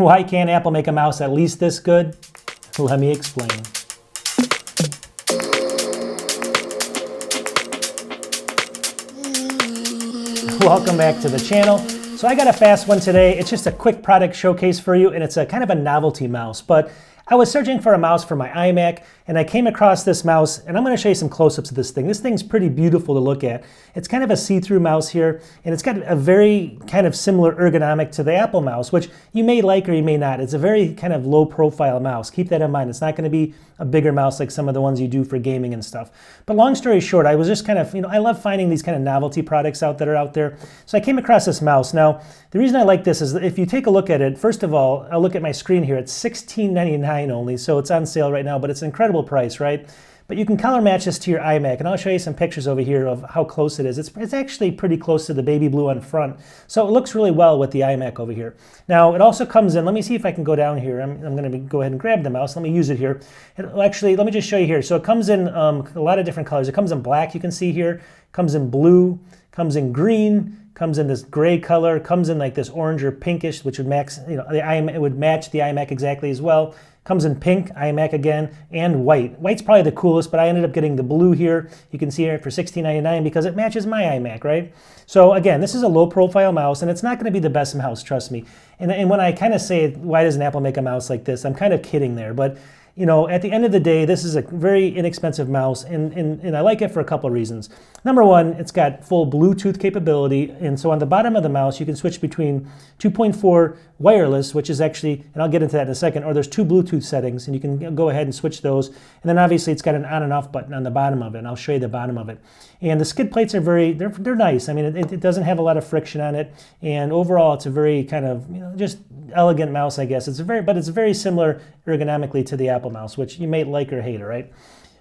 Why can't Apple make a mouse at least this good? Let me explain. Welcome back to the channel. So I got a fast one today. It's just a quick product showcase for you, and it's a kind of a novelty mouse. But I was searching for a mouse for my iMac, and I came across this mouse, and I'm going to show you some close-ups of this thing. This thing's pretty beautiful to look at. It's kind of a see-through mouse here, and it's got a very kind of similar ergonomic to the Apple mouse, which you may like or you may not. It's a very kind of low-profile mouse. Keep that in mind. It's not going to be a bigger mouse like some of the ones you do for gaming and stuff. But long story short, I was just kind of, I love finding these kind of novelty products that are out there. So I came across this mouse. Now, the reason I like this is that if you take a look at it, first of all, I'll look at my screen here. It's $16.99 only, so it's on sale right now, but it's an incredible price, right? But you can color match this to your iMac, and I'll show you some pictures over here of how close it is. It's actually pretty close to the baby blue on front, so it looks really well with the iMac over here. Now, it also comes in, let me see if I can go down here. I'm going to go ahead and grab the mouse. Let me use it here. Actually, let me just show you here. So it comes in a lot of different colors. It comes in black, you can see here. Comes in blue, comes in green, comes in this gray color, comes in like this orange or pinkish, which would match, it would match the iMac exactly as well. Comes in pink, iMac again, and white. White's probably the coolest, but I ended up getting the blue here. You can see here for $16.99 because it matches my iMac, right? So again, this is a low-profile mouse, and it's not going to be the best mouse, trust me. And when I kind of say, why doesn't Apple make a mouse like this, I'm kind of kidding there, but at the end of the day, this is a very inexpensive mouse, and I like it for a couple of reasons. Number one, it's got full Bluetooth capability, and so on the bottom of the mouse, you can switch between 2.4 wireless, which is actually, and I'll get into that in a second, or there's two Bluetooth settings, and you can go ahead and switch those. And then obviously, it's got an on and off button on the bottom of it, and I'll show you the bottom of it. And the skid plates are they're nice. I mean, it doesn't have a lot of friction on it, and overall, it's a very kind of, just elegant mouse, I guess. But it's very similar ergonomically to the Apple mouse, which you may like or hate, right?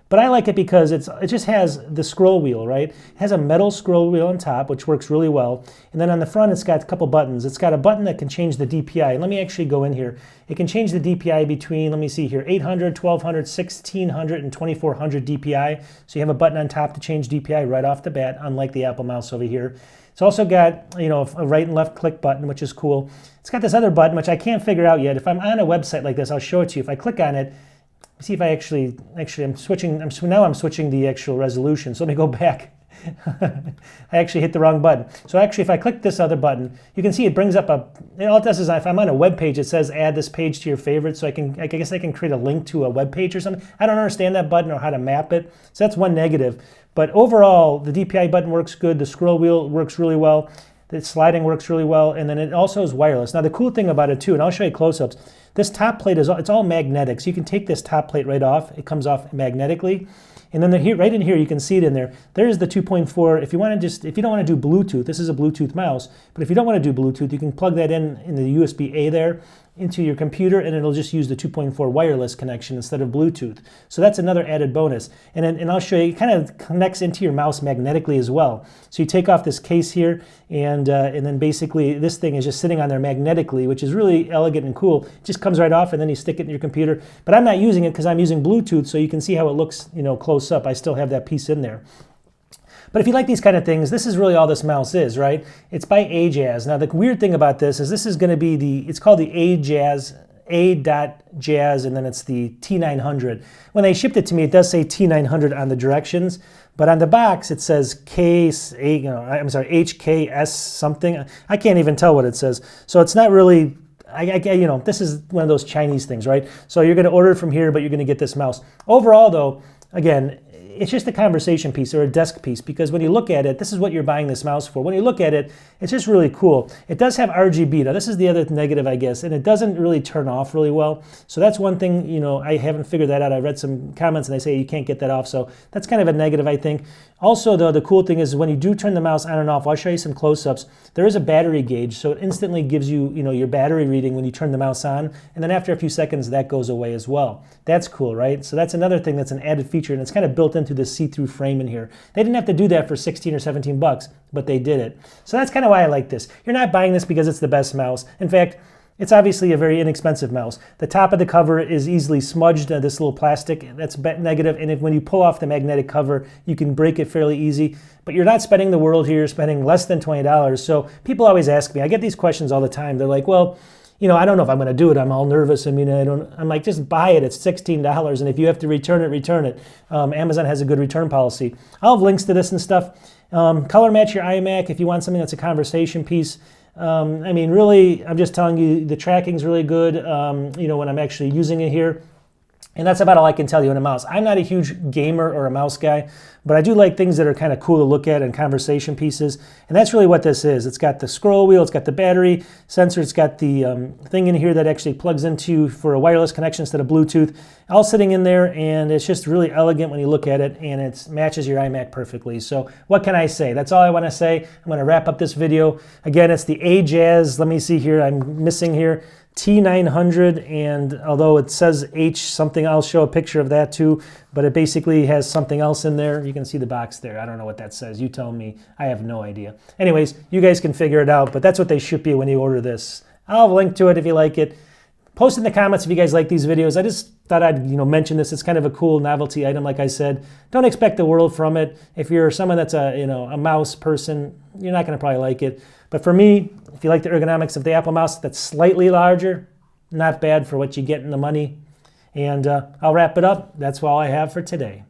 But I like it because it just has the scroll wheel, right? It has a metal scroll wheel on top, which works really well. And then on the front, it's got a couple buttons. It's got a button that can change the DPI. And let me actually go in here. It can change the DPI between, let me see here, 800, 1200, 1600, and 2400 DPI. So you have a button on top to change DPI right off the bat, unlike the Apple mouse over here. It's also got, a right and left click button, which is cool. It's got this other button, which I can't figure out yet. If I'm on a website like this, I'll show it to you. If I click on it, see if I actually I'm switching the actual resolution. So let me go back. I actually hit the wrong button. So actually, if I click this other button, you can see it brings up all it does is if I'm on a web page, it says add this page to your favorites. So I guess I can create a link to a web page or something. I don't understand that button or how to map it. So that's one negative. But overall, the DPI button works good. The scroll wheel works really well. The sliding works really well, and then it also is wireless. Now the cool thing about it too, and I'll show you close-ups, this top plate it's all magnetic, so you can take this top plate right off. It comes off magnetically, and then right in here you can see it in there. There's the 2.4. If you don't want to do Bluetooth, this is a Bluetooth mouse. But if you don't want to do Bluetooth, you can plug that in the USB-A there into your computer, and it'll just use the 2.4 wireless connection instead of Bluetooth. So that's another added bonus. And I'll show you, it kind of connects into your mouse magnetically as well. So you take off this case here, and then basically this thing is just sitting on there magnetically, which is really elegant and cool. It just comes right off, and then you stick it in your computer. But I'm not using it because I'm using Bluetooth, so you can see how it looks, close up. I still have that piece in there. But if you like these kind of things, this is really all this mouse is, right? It's by A.JAZZ. Now, the weird thing about this is going to be it's called the A.JAZZ, A.JAZZ, and then it's the T900. When they shipped it to me, it does say T900 on the directions, but on the box, it says HKS something. I can't even tell what it says. So it's not really, this is one of those Chinese things, right? So you're going to order it from here, but you're going to get this mouse. Overall, though, again, it's just a conversation piece or a desk piece, because when you look at it, this is what you're buying this mouse for. When you look at it, it's just really cool. It does have RGB. Now, this is the other negative, I guess, and it doesn't really turn off really well. So that's one thing, I haven't figured that out. I read some comments and they say you can't get that off. So that's kind of a negative, I think. Also, though, the cool thing is when you do turn the mouse on and off, I'll show you some close-ups. There is a battery gauge, so it instantly gives you, your battery reading when you turn the mouse on, and then after a few seconds, that goes away as well. That's cool, right? So that's another thing that's an added feature, and it's kind of built into this see-through frame in here. They didn't have to do that for 16 or 17 bucks, but they did it. So that's kind of why I like this. You're not buying this because it's the best mouse. In fact, it's obviously a very inexpensive mouse. The top of the cover is easily smudged, this little plastic, that's negative, and when you pull off the magnetic cover, you can break it fairly easy. But you're not spending the world here, you're spending less than $20. So people always ask me, I get these questions all the time. They're like, well, I don't know if I'm going to do it. I'm all nervous. I'm like, just buy it. It's $16. And if you have to return it, return it. Amazon has a good return policy. I'll have links to this and stuff. Color match your iMac if you want something that's a conversation piece. Really, I'm just telling you, the tracking's really good, when I'm actually using it here. And that's about all I can tell you on a mouse. I'm not a huge gamer or a mouse guy, but I do like things that are kind of cool to look at and conversation pieces. And that's really what this is. It's got the scroll wheel, it's got the battery sensor, it's got the thing in here that actually plugs into for a wireless connection instead of Bluetooth, all sitting in there, and it's just really elegant when you look at it, and it matches your iMac perfectly. So what can I say? That's all I want to say. I'm going to wrap up this video. Again, it's the A.JAZZ, let me see here, I'm missing here, T900, and although it says H something, I'll show a picture of that too, but it basically has something else in there. You can see the box there. I don't know what that says. You tell me. I have no idea. Anyways, you guys can figure it out, but that's what they ship you when you order this. I'll have a link to it if you like it. Post in the comments if you guys like these videos. I just thought I'd mention this. It's kind of a cool novelty item, like I said. Don't expect the world from it. If you're someone that's a mouse person, you're not going to probably like it. But for me, if you like the ergonomics of the Apple mouse that's slightly larger, not bad for what you get in the money. And I'll wrap it up. That's all I have for today.